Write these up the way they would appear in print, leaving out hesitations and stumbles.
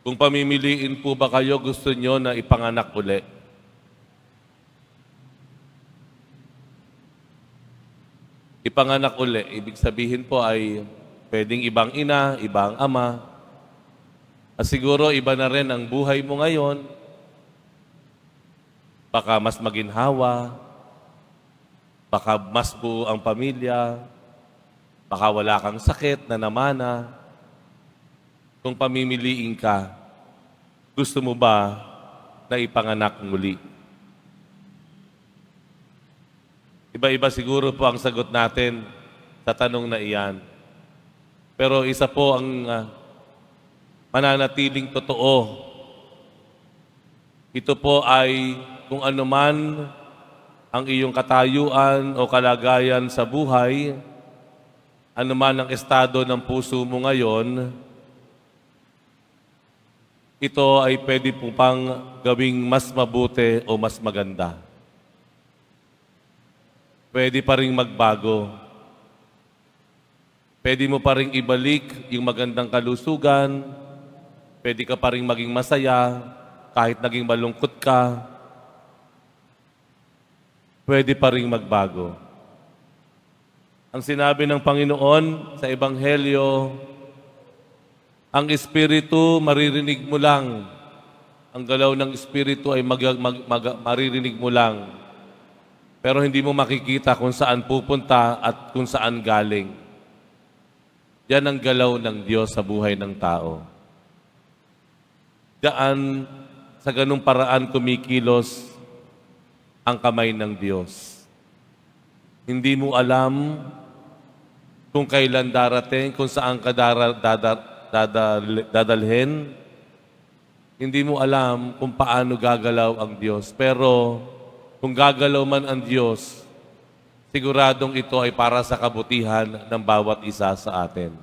Kung pamimiliin po ba kayo, gusto nyo na ipanganak uli? Ipanganak uli, ibig sabihin po ay pwedeng ibang ina, ibang ama. At siguro iba na rin ang buhay mo ngayon. Baka mas maginhawa, baka mas buo ang pamilya, baka wala kang sakit na namana. Kung pamimiliin ka, gusto mo ba na ipanganak muli? Iba-iba siguro po ang sagot natin sa tanong na iyan. Pero isa po ang mananatiling totoo. Ito po ay kung anuman ang iyong katayuan o kalagayan sa buhay, anuman ang estado ng puso mo ngayon, ito ay pwede po pang gawing mas mabuti o mas maganda. Pwede pa rin magbago. Pwede mo pa rin ibalik yung magandang kalusugan. Pwede ka pa rin maging masaya kahit naging malungkot ka. Pwede pa rin magbago. Ang sinabi ng Panginoon sa Ebanghelyo, ang Espiritu, maririnig mo lang. Ang galaw ng Espiritu ay maririnig mo lang. Pero hindi mo makikita kung saan pupunta at kung saan galing. Yan ang galaw ng Diyos sa buhay ng tao. Diyan, sa ganung paraan kumikilos ang kamay ng Diyos. Hindi mo alam kung kailan darating, kung saan ka dadalhin. Hindi mo alam kung paano gagalaw ang Diyos. Pero kung gagalaw man ang Diyos, siguradong ito ay para sa kabutihan ng bawat isa sa atin.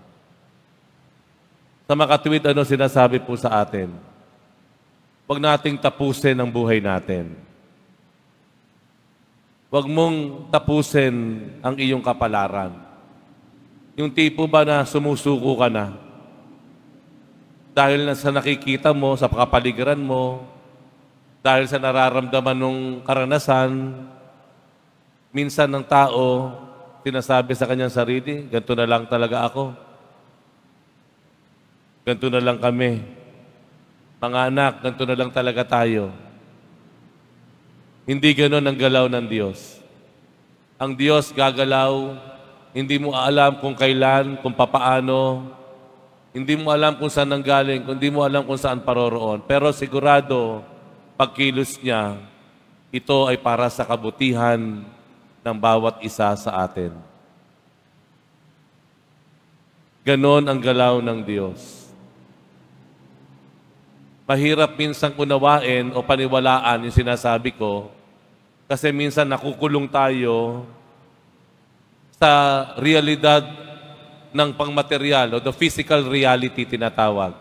Sa makatwid, ano sinasabi po sa atin? Huwag nating tapusin ang buhay natin. Huwag mong tapusin ang iyong kapalaran. Yung tipo ba na sumusuko ka na? Dahil sa nakikita mo, sa kapaligiran mo, dahil sa nararamdaman ng karanasan, minsan ng tao, sinasabi sa kanyang sarili, ganito na lang talaga ako. Ganito na lang kami. Mga anak, ganito na lang talaga tayo. Hindi ganon ang galaw ng Diyos. Ang Diyos gagalaw, hindi mo alam kung kailan, kung papaano, hindi mo alam kung saan nanggaling, hindi mo alam kung saan paroroon. Pero sigurado, pagkilos niya, ito ay para sa kabutihan ng bawat isa sa atin. Ganon ang galaw ng Diyos. Mahirap minsan unawain o paniwalaan yung sinasabi ko kasi minsan nakukulong tayo sa realidad ng pangmaterial o the physical reality tinatawag.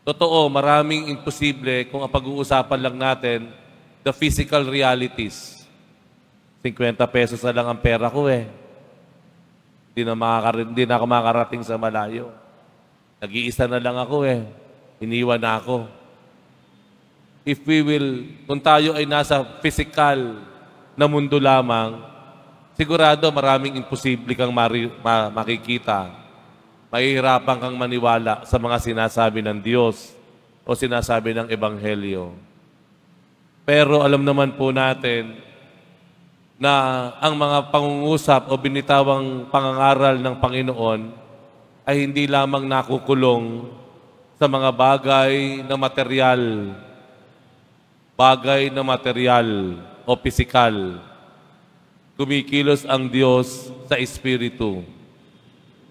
Totoo, maraming imposible kung ang pag-uusapan lang natin the physical realities. 50 pesos na lang ang pera ko eh. Hindi na ako makarating sa malayo. Nag-iisa na lang ako eh. Iniwan na ako. Kung tayo ay nasa physical na mundo lamang, sigurado maraming imposible kang makikita. Mahihirapan kang maniwala sa mga sinasabi ng Diyos o sinasabi ng Ebanghelyo. Pero alam naman po natin na ang mga pangungusap o binitawang pangangaral ng Panginoon ay hindi lamang nakukulong sa mga bagay na material o pisikal. Kumikilos ang Diyos sa Espiritu.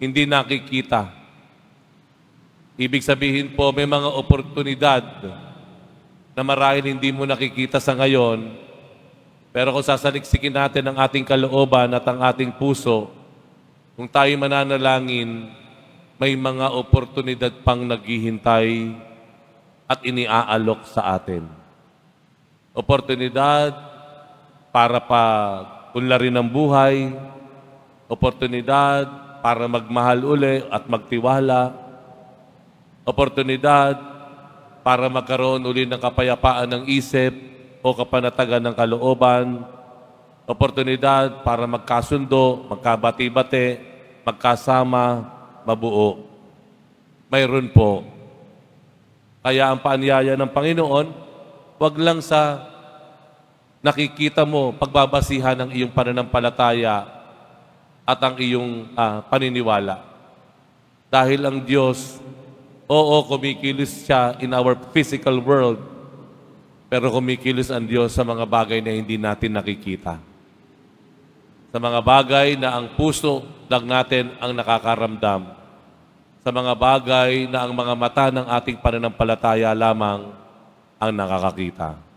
Hindi nakikita. Ibig sabihin po, may mga oportunidad na marahil hindi mo nakikita sa ngayon, pero kung sasaliksikin natin ang ating kalooban at ang ating puso, kung tayo mananalangin, may mga oportunidad pang naghihintay at iniaalok sa atin. Oportunidad para unlarin ang buhay, oportunidad para magmahal uli at magtiwala, Oportunidad para magkaroon uli ng kapayapaan ng isip o kapanatagan ng kalooban. Oportunidad para magkasundo, magkabati-bati, magkasama, mabuo. Mayroon po. Kaya ang paanyaya ng Panginoon, wag lang sa nakikita mo pagbabasihan ng iyong pananampalataya at ang iyong paniniwala. Dahil ang Diyos, oo, kumikilos siya in our physical world, pero kumikilos ang Diyos sa mga bagay na hindi natin nakikita. Sa mga bagay na ang puso lang natin ang nakakaramdam. Sa mga bagay na ang mga mata ng ating pananampalataya lamang ang nakakakita.